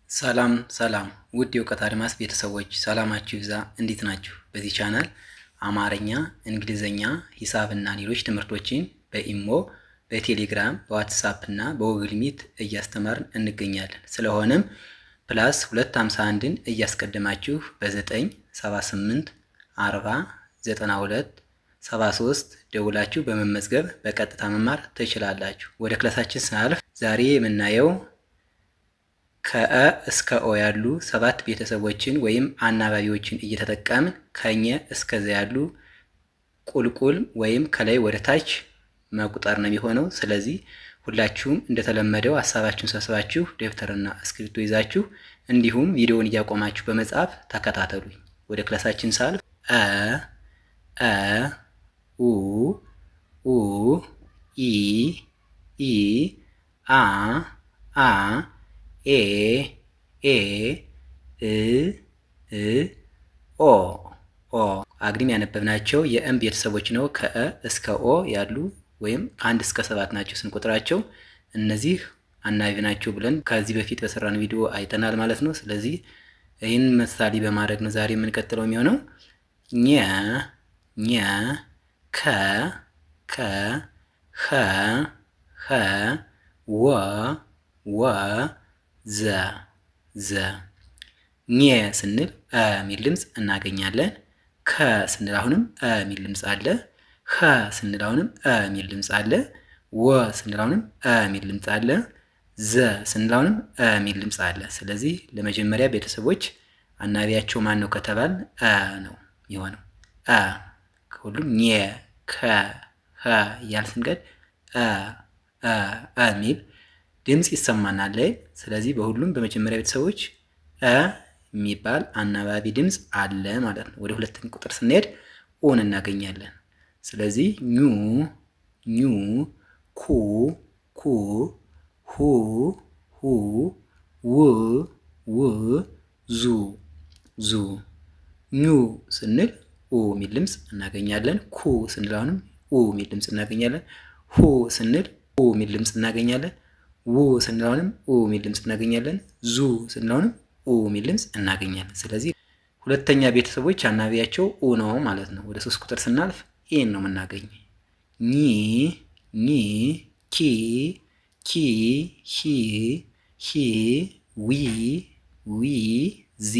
ሰላም ሰላም ውድ የእውቀት አድማስ ቤተሰቦች ሰላማችሁ ይብዛ። እንዴት ናችሁ? በዚህ ቻናል አማርኛ፣ እንግሊዘኛ፣ ሂሳብ እና ሌሎች ትምህርቶችን በኢሞ፣ በቴሌግራም፣ በዋትሳፕ እና በጉግል ሚት እያስተማርን እንገኛለን። ስለሆነም ፕላስ 251ን እያስቀደማችሁ በ978 40 92 73 ደውላችሁ በመመዝገብ በቀጥታ መማር ትችላላችሁ። ወደ ክላሳችን ስናልፍ ዛሬ የምናየው ከአ እስከ ኦ ያሉ 7 ቤተሰቦችን ወይም አናባቢዎችን እየተጠቀምን ከኘ እስከ ዘ ያሉ ቁልቁል ወይም ከላይ ወደ ታች መቁጠር ነው የሚሆነው። ስለዚህ ሁላችሁም እንደተለመደው ሀሳባችሁን ሰብስባችሁ ደብተርና እስክሪብቶ ይዛችሁ እንዲሁም ቪዲዮውን እያቆማችሁ በመጻፍ ተከታተሉኝ። ወደ ክላሳችን ሳልፍ አ ኡ ኡ ኢ ኢ አ ኤ ኦ አግድም ያነበብናቸው የእም ቤተሰቦች ነው። ከእ እስከ ኦ ያሉ ወይም ከ1 እስከ 7 ናቸው ስንቆጥራቸው። እነዚህ አናባቢ ናቸው ብለን ከዚህ በፊት በሰራን ቪዲዮ አይተናል ማለት ነው። ስለዚህ ይህን ምሳሌ በማድረግ ነው ዛሬ የምንቀጥለው የሚሆነው። ኘ ኘ ከ ከ ኸ ወ ዘ ኘ ስንል አ የሚል ድምፅ እናገኛለን። ከ ስንል አሁንም አ የሚል ድምፅ አለ። ኸ ስንል አሁንም አ የሚል ድምፅ አለ። ወ ስንል አሁንም አ የሚል ድምፅ አለ። ዘ ስንል አሁንም አ የሚል ድምፅ አለ። ስለዚህ ለመጀመሪያ ቤተሰቦች አናባቢያቸው ማን ነው ከተባል አ ነው የሆነው። አ ከሁሉም ኘ ከ ኸ እያል ስንቀድ አ የሚል ድምፅ ይሰማናል ላይ። ስለዚህ በሁሉም በመጀመሪያ ቤተሰቦች አ የሚባል አናባቢ ድምፅ አለ ማለት ነው። ወደ ሁለተኛ ቁጥር ስንሄድ ኦን እናገኛለን። ስለዚህ ኙ ኙ ኩ ኩ ሁ ሁ ው ው ዙ ዙ ኙ ስንል ኡ የሚል ድምፅ እናገኛለን። ኩ ስንል አሁንም ኡ የሚል ድምፅ እናገኛለን። ሁ ስንል ኡ የሚል ድምፅ እናገኛለን። ው ስንል አሁንም ኡ የሚል ድምፅ እናገኛለን። ዙ ስንል አሁንም ኡ የሚል ድምፅ እናገኛለን። ስለዚህ ሁለተኛ ቤተሰቦች አናባቢያቸው ኡ ነው ማለት ነው። ወደ 3 ቁጥር ስናልፍ ኤን ነው የምናገኝ። ኒ ኒ ኪ ኪ ሂ ሂ ዊ ዊ ዚ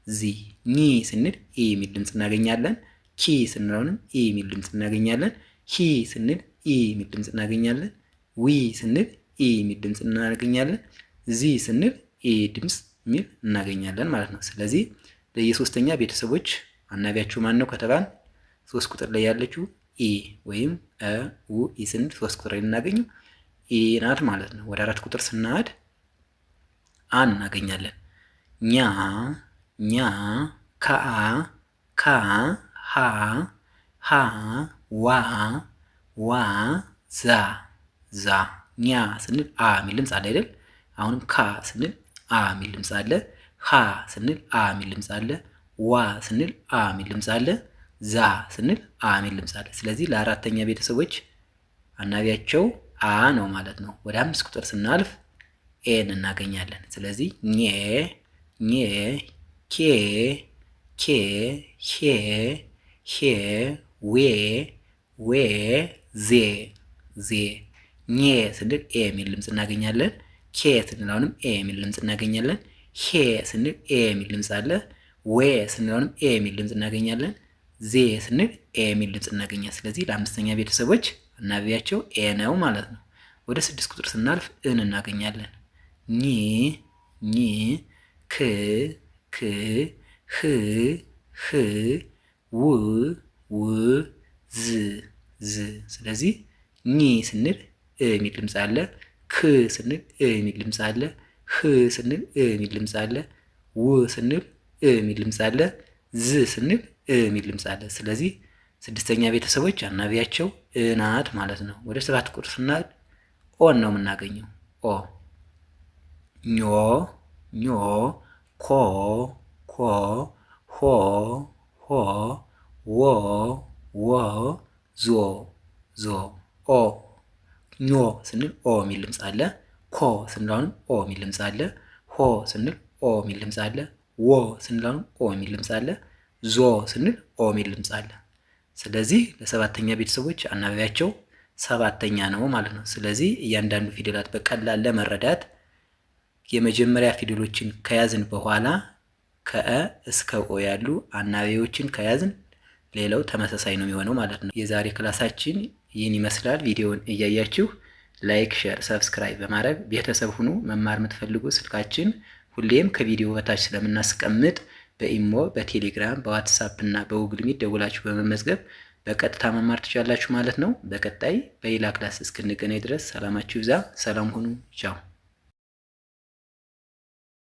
ዚ ኒ ስንል ኤ የሚል ድምፅ እናገኛለን። ኪ ስንል አሁንም ኤ የሚል ድምፅ እናገኛለን። ሂ ስንል ኤ የሚል ድምፅ እናገኛለን። ዊ ስንል ኤ የሚል ድምፅ እናገኛለን። ዚ ስንል ኤ ድምፅ የሚል እናገኛለን ማለት ነው። ስለዚህ ለየሶስተኛ ቤተሰቦች አናባቢያቸው ማን ነው ከተባል 3 ቁጥር ላይ ያለችው ኤ ወይም አ ው ኢ ስንል 3 ቁጥር ላይ እናገኘው ኤ ናት ማለት ነው። ወደ 4 ቁጥር ስናድ አን እናገኛለን። ኛ ኛ ካ ካ ሃ ሃ ዋ ዋ ዛ ዛ ኛ ስንል አ የሚል ድምፅ አለ አይደል? አሁንም ካ ስንል አ የሚል ድምፅ አለ። ሃ ስንል አ የሚል ድምፅ አለ። ዋ ስንል አ የሚል ድምፅ አለ። ዛ ስንል አ የሚል ድምፅ አለ። ስለዚህ ለአራተኛ ቤተሰቦች አናባቢያቸው አ ነው ማለት ነው። ወደ 5 ቁጥር ስናልፍ ኤን እናገኛለን። ስለዚህ ኘ ኘ ኬ ኬ ሄ ሄ ዌ ዌ ዜ ዜ ኘ ስንል ኤ የሚል ድምፅ እናገኛለን። ኬ ስንል አሁንም ኤ የሚል ድምፅ እናገኛለን። ሄ ስንል ኤ የሚል ድምፅ አለ። ዌ ስንል አሁንም ኤ የሚል ድምፅ እናገኛለን። ዜ ስንል ኤ የሚል ድምፅ እናገኛለን። ስለዚህ ለአምስተኛ ቤተሰቦች አናባቢያቸው ኤ ነው ማለት ነው። ወደ 6 ቁጥር ስናልፍ እን እናገኛለን። ኒ ኒ ክ ክ ህ ህ ው ው ዝ ዝ ስለዚህ ኒ ስንል እ የሚል ድምፅ አለ። ክ ስንል እ የሚል ድምፅ አለ። ህ ስንል እ የሚል ድምፅ አለ። ው ስንል እ የሚል ድምፅ አለ። ዝ ስንል እ የሚል ድምፅ አለ። ስለዚህ 6ኛ ቤተሰቦች አናባቢያቸው እ ናት ማለት ነው። ወደ 7 ቁጥር ስናድ ኦን ነው የምናገኘው። ኦ ኞ ኞ ኮ ኮ ሆ ሆ ዎ ዎ ዞ ዞ ኦ ኞ ስንል ኦ የሚል ድምፅ አለ። ኮ ስንል አሁንም ኦ የሚል ድምፅ አለ። ሆ ስንል ኦ የሚል ድምፅ አለ። ወ ስንል አሁንም ኦ የሚል ድምፅ አለ። ዞ ስንል ኦ የሚል ድምፅ አለ። ስለዚህ ለሰባተኛ ቤተሰቦች አናባቢያቸው ሰባተኛ ነው ማለት ነው። ስለዚህ እያንዳንዱ ፊደላት በቀላል ለመረዳት የመጀመሪያ ፊደሎችን ከያዝን በኋላ ከእ እስከ ኦ ያሉ አናባቢዎችን ከያዝን ሌላው ተመሳሳይ ነው የሚሆነው ማለት ነው። የዛሬ ክላሳችን ይህን ይመስላል። ቪዲዮውን እያያችሁ ላይክ፣ ሼር፣ ሰብስክራይብ በማድረግ ቤተሰብ ሁኑ። መማር የምትፈልጉ ስልካችን ሁሌም ከቪዲዮ በታች ስለምናስቀምጥ በኢሞ፣ በቴሌግራም፣ በዋትሳፕ እና በጉግል ሚት ደውላችሁ በመመዝገብ በቀጥታ መማር ትችላላችሁ ማለት ነው። በቀጣይ በሌላ ክላስ እስክንገናኝ ድረስ ሰላማችሁ ይብዛ። ሰላም ሁኑ። ቻው